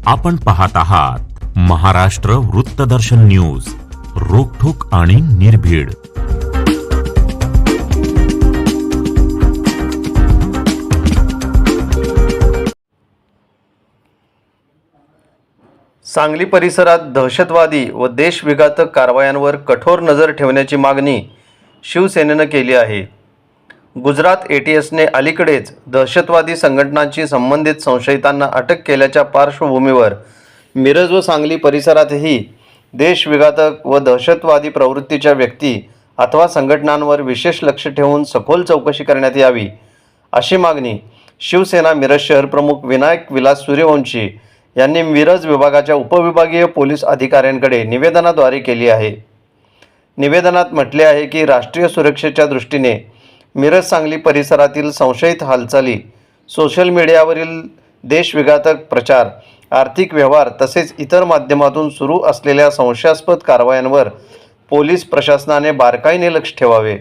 आपण पाहत आहात महाराष्ट्र वृत्तदर्शन न्यूज, रोखठोक आणि निर्भीड. सांगली परिसरात दहशतवादी व देशविघातक कारवायांवर कठोर नजर ठेवण्याची मागणी शिवसेनेनं केली आहे. गुजरात एटीएसने अलीकडेच दहशतवादी संघटनांशी संबंधित संशयितांना अटक केल्याच्या पार्श्वभूमीवर मिरज व सांगली परिसरातही देशविघातक व दहशतवादी प्रवृत्तीच्या व्यक्ती अथवा संघटनांवर विशेष लक्ष ठेवून सखोल चौकशी करण्यात यावी, अशी मागणी शिवसेना मिरज शहर प्रमुख विनायक विलास सूर्यवंशी यांनी मिरज विभागाच्या उपविभागीय पोलीस अधिकाऱ्यांकडे निवेदनाद्वारे केली आहे. निवेदनात म्हटले आहे की राष्ट्रीय सुरक्षेच्या दृष्टीने मिरज सांगली परिसरातील संशयित हालचाली, सोशल मीडियावरील देशविघातक प्रचार, आर्थिक व्यवहार तसेच इतर माध्यमातून सुरू असलेल्या संशयास्पद कारवायांवर पोलीस प्रशासनाने बारकाईने लक्ष ठेवावे.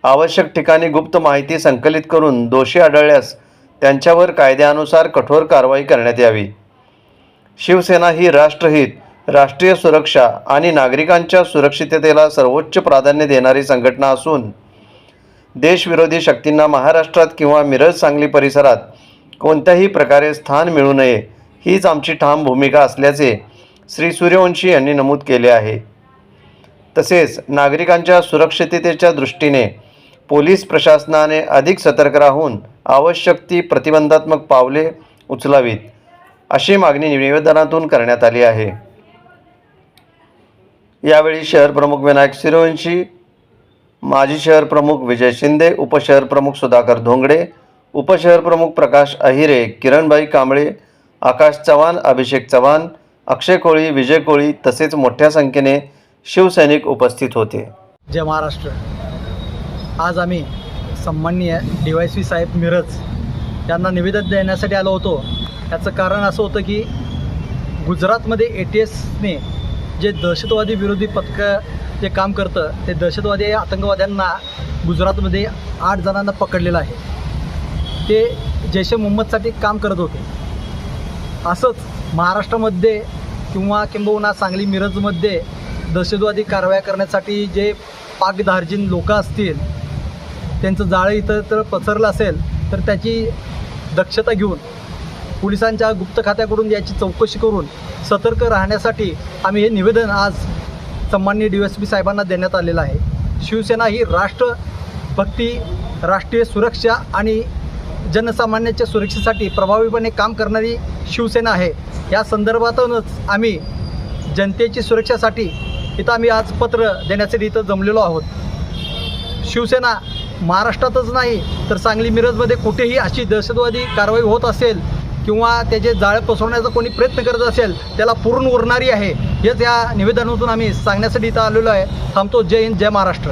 आवश्यक ठिकाणी गुप्त माहिती संकलित करून दोषी आढळल्यास त्यांच्यावर कायद्यानुसार कठोर कारवाई करण्यात यावी. शिवसेना ही राष्ट्रहित, राष्ट्रीय सुरक्षा आणि नागरिकांच्या सुरक्षिततेला सर्वोच्च प्राधान्य देणारी संघटना असून देशविरोधी शक्तींना महाराष्ट्रात किंवा मिरज सांगली परिसरात कोणत्याही प्रकारे स्थान मिळू नये हीच आमची ठाम भूमिका असल्याचे श्री सूर्यवंशी यांनी नमूद केले आहे. तसेच नागरिकांच्या सुरक्षिततेच्या दृष्टीने पोलीस प्रशासनाने अधिक सतर्क राहून आवश्यक ती प्रतिबंधात्मक पावले उचलावीत, अशी मागणी निवेदनातून करण्यात आली आहे. यावेळी शहर प्रमुख विनायक सूर्यवंशी, माजी शहर प्रमुख विजय शिंदे, उपशहर प्रमुख सुधाकर धोंगडे, उपशहर प्रमुख प्रकाश अहिरे, किरणबाई कांबळे, आकाश चव्हाण, अभिषेक चव्हाण, अक्षय कोळी, विजय कोळी तसेच मोठ्या संख्येने शिवसैनिक उपस्थित होते. जय महाराष्ट्र. आज आम्ही सन्माननीय DYSP साहेब मिरज यांना निवेदन देण्यासाठी आलो होतो. याचं कारण असं होतं की गुजरातमध्ये ATSने जे दहशतवादी विरोधी पथकं जे काम करतं, ते दहशतवादी आतंकवाद्यांना गुजरातमध्ये 8 जणांना पकडलेलं आहे. ते जैश ए मोहम्मदसाठी काम करत होते. असंच महाराष्ट्रामध्ये किंबहुना सांगली मिरजमध्ये दहशतवादी कारवाया करण्यासाठी जे पाकधार्जिन लोक असतील, त्यांचं जाळं इतर पसरलं असेल तर त्याची दक्षता घेऊन पोलिसांच्या गुप्त खात्याकडून याची चौकशी करून सतर्क राहण्यासाठी आम्ही हे निवेदन आज सन्माननीय DYSP साहेबांना देण्यात आलेलं आहे. शिवसेना ही राष्ट्रभक्ती, राष्ट्रीय सुरक्षा आणि जनसामान्यांच्या सुरक्षेसाठी प्रभावीपणे काम करणारी शिवसेना आहे. या संदर्भातूनच आम्ही जनतेची सुरक्षेसाठी इथं आम्ही आज पत्र देण्यासाठी इथं जमलेलो आहोत. शिवसेना महाराष्ट्रातच नाही तर सांगली मिरजमध्ये कुठेही अशी दहशतवादी कारवाई होत असेल किंवा त्याचे जाळे पसरवण्याचा कोणी प्रयत्न करत असेल त्याला पूर्ण उरणारी आहे. हेच या निवेदनातून आम्ही सांगण्यासाठी इथं आलेलो आहे. थांबतो. जय हिंद, जय महाराष्ट्र.